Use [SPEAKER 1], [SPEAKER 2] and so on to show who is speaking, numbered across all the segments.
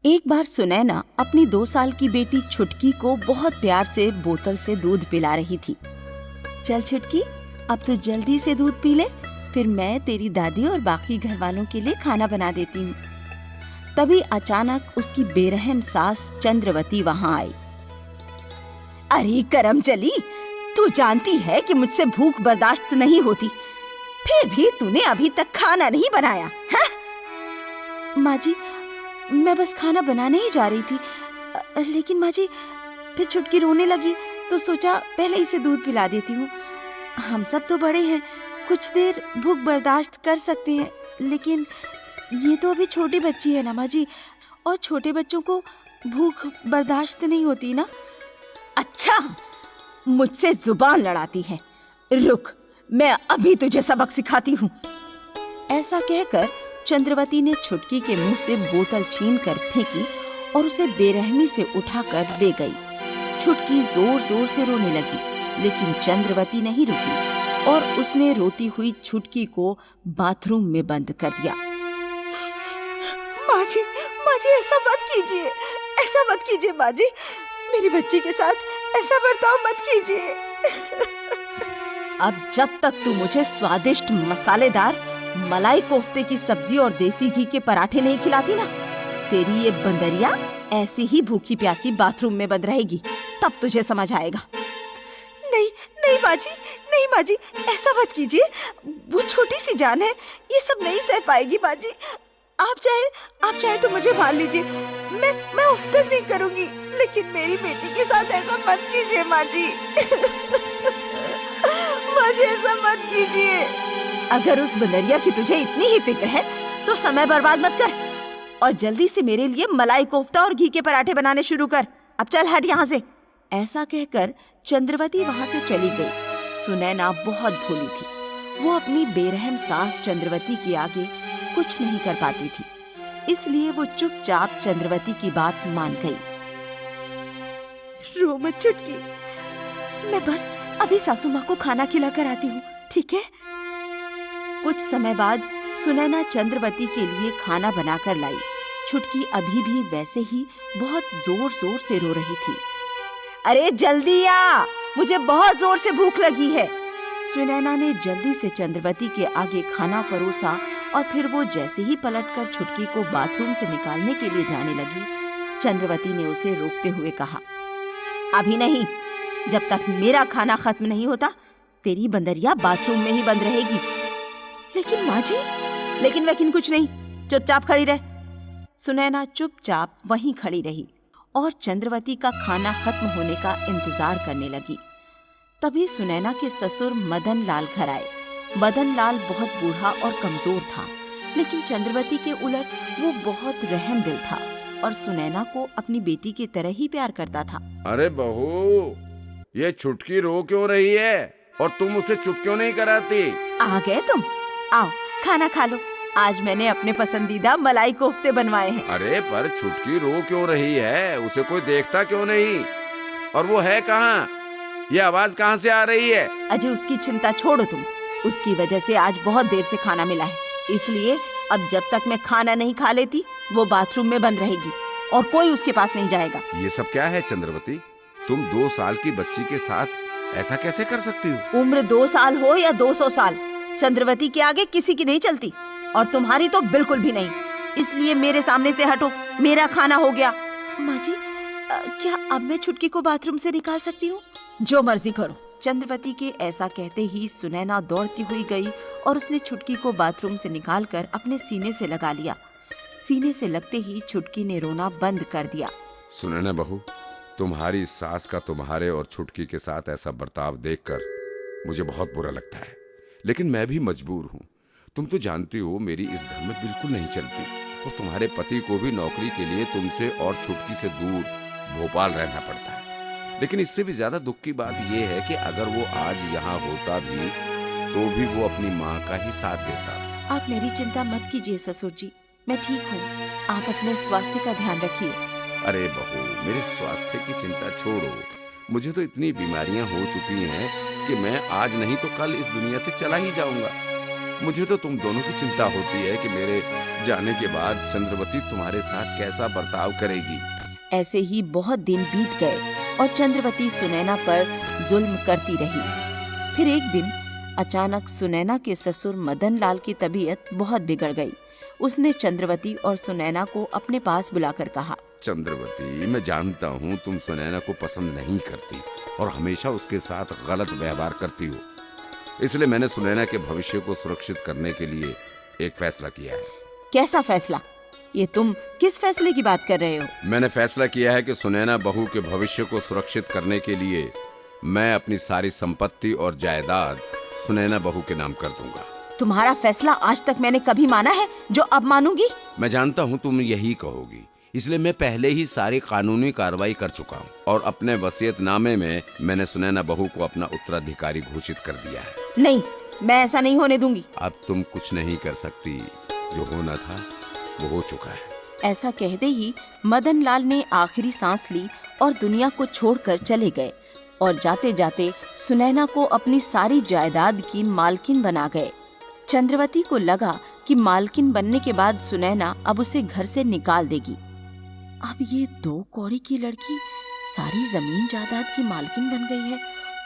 [SPEAKER 1] एक बार सुनैना अपनी 2 साल की बेटी छुटकी को बहुत प्यार से बोतल से दूध पिला रही थी। चल छुटकी, अब तो जल्दी से दूध पी ले, फिर मैं तेरी दादी और बाकी घर वालों के लिए खाना बना देती हूँ। तभी अचानक उसकी बेरहम सास चंद्रवती वहाँ आई। अरे करम चली, तू जानती है कि मुझसे भूख बर्दाश्त नहीं होती, फिर भी तूने अभी तक खाना नहीं बनाया है? माँ जी, मैं बस खाना बनाने ही जा रही थी, लेकिन माँ जी फिर छुटकी रोने लगी तो सोचा पहले इसे दूध पिला देती हूँ। हम सब तो बड़े हैं, कुछ देर भूख बर्दाश्त कर सकते हैं, लेकिन ये तो अभी छोटी बच्ची है ना माँ जी, और छोटे बच्चों को भूख बर्दाश्त नहीं होती ना। अच्छा, मुझसे जुबान लड़ाती है, रुक मैं अभी तुझे सबक सिखाती हूँ। ऐसा कहकर चंद्रवती ने छुटकी के मुंह से बोतल छीनकर फेंकी और उसे बेरहमी से उठाकर ले गई। छुटकी जोर जोर से रोने लगी, लेकिन चंद्रवती नहीं रुकी और उसने रोती हुई छुटकी को बाथरूम में बंद कर दिया। माँ जी ऐसा मत कीजिए, ऐसा मत कीजिए माँ जी, मेरी बच्ची के साथ ऐसा बर्ताव मत कीजिए। अब जब तक तू मुझे स्वादिष्ट मसालेदार मलाई कोफ्ते की सब्जी और देसी घी के पराठे नहीं खिलाती ना, तेरी ये बंदरिया ऐसी ही भूखी प्यासी बाथरूम में बंद रहेगी, तब तुझे समझ आएगा। नहीं माँ जी, ऐसा मत कीजिए, वो छोटी सी जान है, ये सब नहीं सह पाएगी माँ जी। आप चाहे तो मुझे मार लीजिए, मैं उफ तक नहीं करूंगी, लेकिन मेरी बेटी के साथ ऐसा मत कीजिए माँ जी। माँ जी ऐसा मत कीजिए। अगर उस बंदरिया की तुझे इतनी ही फिक्र है तो समय बर्बाद मत कर और जल्दी से मेरे लिए मलाई कोफ्ता और घी के पराठे बनाने शुरू कर। अब चल हट यहाँ से। ऐसा कहकर चंद्रवती वहाँ से चली गई। सुनैना बहुत भोली थी, वो अपनी बेरहम सास चंद्रवती के आगे कुछ नहीं कर पाती थी, इसलिए वो चुपचाप चंद्रवती की बात मान गई। रो मत छुटकी, मैं बस अभी सासू माँ को खाना खिला कर आती हूँ, ठीक है? कुछ समय बाद सुनैना चंद्रवती के लिए खाना बनाकर लाई। छुटकी अभी भी वैसे ही बहुत जोर जोर से रो रही थी। अरे जल्दी आ, मुझे बहुत जोर से भूख लगी है। सुनैना ने जल्दी से चंद्रवती के आगे खाना परोसा और फिर वो जैसे ही पलटकर छुटकी को बाथरूम से निकालने के लिए जाने लगी, चंद्रवती ने उसे रोकते हुए कहा, अभी नहीं, जब तक मेरा खाना खत्म नहीं होता तेरी बंदरिया बाथरूम में ही बंद रहेगी। लेकिन माँ जी, लेकिन कुछ नहीं, चुपचाप खड़ी रह। सुनैना चुपचाप वहीं खड़ी रही और चंद्रवती का खाना खत्म होने का इंतजार करने लगी। तभी सुनैना के ससुर मदन लाल घर आए। मदन लाल बहुत बूढ़ा और कमजोर था, लेकिन चंद्रवती के उलट वो बहुत रहम दिल था और सुनैना को अपनी बेटी की तरह ही प्यार करता था।
[SPEAKER 2] अरे बहू, ये छुटकी रो क्यों रही है और तुम उसे चुप क्यों नहीं कराती?
[SPEAKER 1] आ गए तुम, आओ खाना खा लो। आज मैंने अपने पसंदीदा मलाई कोफ्ते बनवाए हैं।
[SPEAKER 2] अरे पर छुटकी रो क्यों रही है? उसे कोई देखता क्यों नहीं? और वो है कहाँ? ये आवाज कहाँ से आ रही है?
[SPEAKER 1] अजय उसकी चिंता छोड़ो तुम, उसकी वजह से आज बहुत देर से खाना मिला है, इसलिए अब जब तक मैं खाना नहीं खा लेती वो बाथरूम में बंद रहेगी और कोई उसके पास नहीं जाएगा।
[SPEAKER 2] ये सब क्या है चंद्रवती? तुम 2 साल की बच्ची के साथ ऐसा कैसे कर सकती हो?
[SPEAKER 1] उम्र 2 साल हो या 200 साल, चंद्रवती के आगे किसी की नहीं चलती और तुम्हारी तो बिल्कुल भी नहीं, इसलिए मेरे सामने से हटो, मेरा खाना हो गया। माँ जी, क्या अब मैं छुटकी को बाथरूम से निकाल सकती हूँ? जो मर्जी करो। चंद्रवती के ऐसा कहते ही सुनैना दौड़ती हुई गई और उसने छुटकी को बाथरूम से निकालकर अपने सीने से लगा लिया। सीने से लगते ही छुटकी ने रोना बंद कर दिया।
[SPEAKER 2] सुनैना बहू, तुम्हारी सास का तुम्हारे और छुटकी के साथ ऐसा बर्ताव देखकर मुझे बहुत बुरा लगता है, लेकिन मैं भी मजबूर हूँ। तुम तो जानती हो मेरी इस घर में बिल्कुल नहीं चलती और तुम्हारे पति को भी नौकरी के लिए तुमसे और छुटकी से दूर भोपाल रहना पड़ता है। लेकिन इससे भी ज्यादा दुख की बात यह है कि अगर वो आज यहाँ होता भी तो भी वो अपनी माँ का ही साथ देता।
[SPEAKER 1] आप मेरी चिंता मत कीजिए ससुर जी, मैं ठीक हूँ, आप अपने स्वास्थ्य का ध्यान रखिए।
[SPEAKER 2] अरे बहू, मेरे स्वास्थ्य की चिंता छोड़ो, मुझे तो इतनी बीमारियां हो चुकी हैं कि मैं आज नहीं तो कल इस दुनिया से चला ही जाऊंगा। मुझे तो तुम दोनों की चिंता होती है कि मेरे जाने के बाद चंद्रवती तुम्हारे साथ कैसा बर्ताव करेगी।
[SPEAKER 1] ऐसे ही बहुत दिन बीत गए और चंद्रवती सुनैना पर जुल्म करती रही। फिर एक दिन अचानक सुनैना के ससुर मदन लाल की तबीयत बहुत बिगड़ गई। उसने चंद्रवती और सुनैना को अपने पास बुलाकर कहा,
[SPEAKER 2] चंद्रवती, मैं जानता हूँ तुम सुनैना को पसंद नहीं करती और हमेशा उसके साथ गलत व्यवहार करती हो। इसलिए मैंने सुनैना के भविष्य को सुरक्षित करने के लिए एक फैसला किया है।
[SPEAKER 1] कैसा फैसला? ये तुम किस फैसले की बात कर रहे हो?
[SPEAKER 2] मैंने फैसला किया है कि सुनैना बहू के भविष्य को सुरक्षित करने के लिए मैं अपनी सारी संपत्ति और जायदाद सुनैना बहू के नाम कर दूंगा।
[SPEAKER 1] तुम्हारा फैसला आज तक मैंने कभी माना है जो अब मानूंगी?
[SPEAKER 2] मैं जानता हूँ तुम यही कहोगी, इसलिए मैं पहले ही सारी कानूनी कार्रवाई कर चुका हूँ और अपने वसीयतनामे में मैंने सुनैना बहू को अपना उत्तराधिकारी घोषित कर दिया है।
[SPEAKER 1] नहीं, मैं ऐसा नहीं होने दूंगी।
[SPEAKER 2] अब तुम कुछ नहीं कर सकती, जो होना था वो हो चुका है।
[SPEAKER 1] ऐसा कहते ही मदन लाल ने आखिरी सांस ली और दुनिया को छोड़कर चले गए और जाते जाते सुनैना को अपनी सारी जायदाद की मालकिन बना गए। चंद्रवती को लगा कि मालकिन बनने के बाद सुनैना अब उसे घर से निकाल देगी। अब ये 2 कौड़ी की लड़की सारी जमीन जायदाद की मालकिन बन गई है।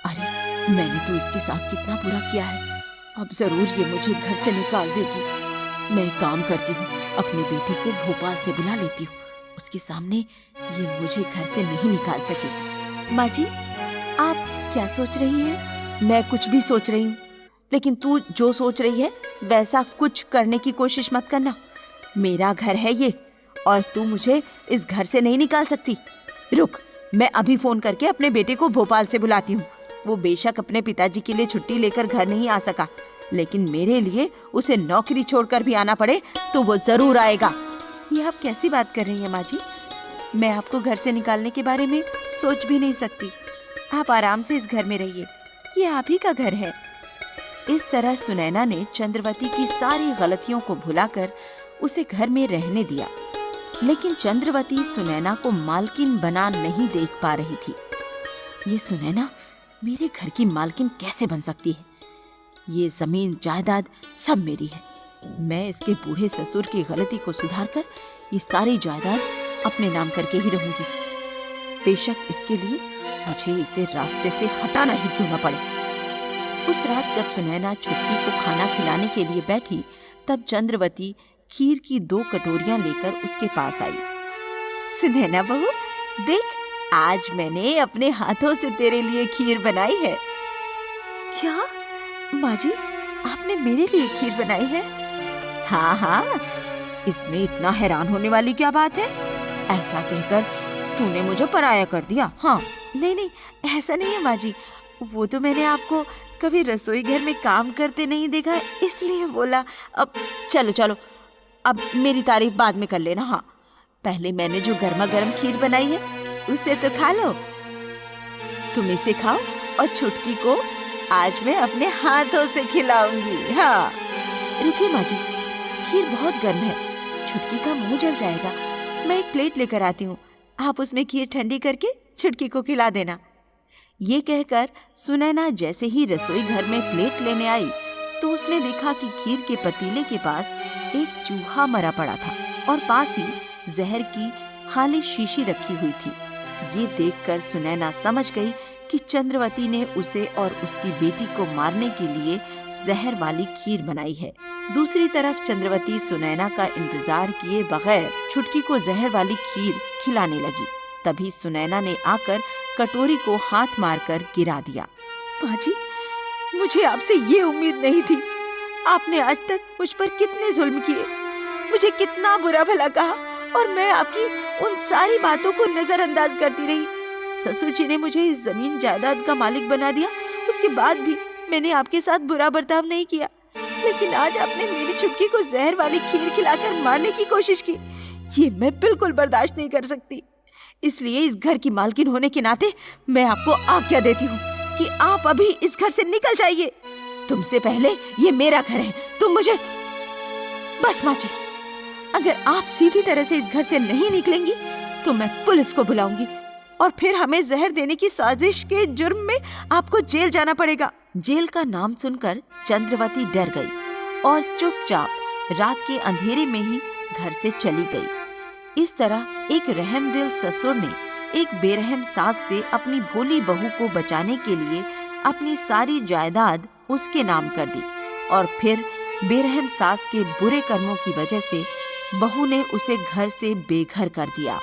[SPEAKER 1] अरे, मैंने तो इसके साथ कितना बुरा किया है। अब जरूर ये मुझे घर से निकाल देगी। मैं एक काम करती हूँ, अपनी बेटी को भोपाल से बुला लेती हूँ। उसके सामने ये मुझे घर से नहीं निकाल सके। माँ जी, आप क्या सोच रही हैं? मैं कुछ भी सोच रही हूँ, लेकिन तू जो सोच रही है वैसा कुछ करने की कोशिश मत करना। मेरा घर है ये और तू मुझे इस घर से नहीं निकाल सकती। रुक, मैं अभी फोन करके अपने बेटे को भोपाल से बुलाती हूँ। वो बेशक अपने पिताजी के लिए छुट्टी लेकर घर नहीं आ सका, लेकिन मेरे लिए उसे नौकरी छोड़कर भी आना पड़े तो वो जरूर आएगा। ये आप कैसी बात कर रही हैं माँ जी? मैं आपको घर से निकालने के बारे में सोच भी नहीं सकती। आप आराम से इस घर में रहिए, ये आप ही का घर है। इस तरह सुनैना ने चंद्रवती की सारी गलतियों को भुलाकर उसे घर में रहने दिया। लेकिन चंद्रवती सुनैना को मालकिन बना नहीं देख पा रही थी। ये सुनैना मेरे घर की मालकिन कैसे बन सकती है? ये जमीन जायदाद सब मेरी है। मैं इसके बूढ़े ससुर की गलती को सुधारकर ये सारी जायदाद अपने नाम करके ही रहूंगी। बेशक इसके लिए मुझे इसे रास्ते से हटाना ही क्यों न पड़े। उस रात जब सुनैना छुटकी को खाना खिलाने के लिए बैठी, तब चंद्रवती खीर की 2 कटोरियां लेकर उसके पास आई। सुनैना बहू, देख, आज मैंने अपने हाथों से तेरे लिए खीर बनाई है। क्या माँ जी, आपने मेरे लिए खीर बनाई है? हाँ हाँ, इसमें इतना हैरान होने वाली क्या बात है? ऐसा कहकर तूने मुझे पराया कर दिया। हाँ, नहीं, ऐसा नहीं है माँ जी। वो तो मैंने आपको कभी रसोई घर में काम करते नहीं देखा, इसलिए बोला। अब चलो, अब मेरी तारीफ बाद में कर लेना। हाँ, पहले मैंने जो गर्मा गर्म खीर बनाई है उसे तो खा लो। तुम इसे खाओ और छुटकी को आज मैं अपने हाथों से खिलाऊंगी। हाँ, रुकिए माँ जी, खीर बहुत गर्म है, छुटकी का मुंह जल जाएगा। मैं एक प्लेट लेकर आती हूँ, आप उसमें खीर ठंडी करके छुटकी को खिला देना। ये कहकर सुनैना जैसे ही रसोई घर में प्लेट लेने आई तो उसने देखा कि खीर के पतीले के पास एक चूहा मरा पड़ा था और पास ही जहर की खाली शीशी रखी हुई थी। ये देखकर सुनैना समझ गई कि चंद्रवती ने उसे और उसकी बेटी को मारने के लिए जहर वाली खीर बनाई है। दूसरी तरफ चंद्रवती सुनैना का इंतजार किए बगैर छुटकी को जहर वाली खीर खिलाने लगी। तभी सुनैना ने आकर कटोरी को हाथ मारकर गिरा दिया। माँ जी, मुझे आपसे ये उम्मीद नहीं थी। आपने आज तक मुझ पर कितने जुल्म किए, मुझे कितना बुरा भला कहा और मैं आपकी उन सारी बातों को नजरअंदाज करती रही। ससुर जी ने मुझे इस जमीन जायदाद का मालिक बना दिया, उसके बाद भी मैंने आपके साथ बुरा बर्ताव नहीं किया। लेकिन आज आपने मेरी छुटकी को जहर वाली खीर खिलाकर मारने की कोशिश की। ये मैं बिल्कुल बर्दाश्त नहीं कर सकती। इसलिए इस घर की मालकिन होने के नाते मैं आपको आज्ञा देती हूँ कि आप अभी इस घर से निकल जाइए। तुमसे पहले ये मेरा घर है, तुम मुझे। बस माँ जी, अगर आप सीधी तरह से इस घर से नहीं निकलेंगी तो मैं पुलिस को बुलाऊंगी और फिर हमें जहर देने की साजिश के जुर्म में आपको जेल जाना पड़ेगा। जेल का नाम सुनकर चंद्रवती डर गई और चुपचाप रात के अंधेरे में ही घर से चली गई। इस तरह एक रहमदिल ससुर ने एक बेरहम सास से अपनी भोली बहू को बचाने के लिए अपनी सारी जायदाद उसके नाम कर दी और फिर बेरहम सास के बुरे कर्मों की वजह से बहू ने उसे घर से बेघर कर दिया।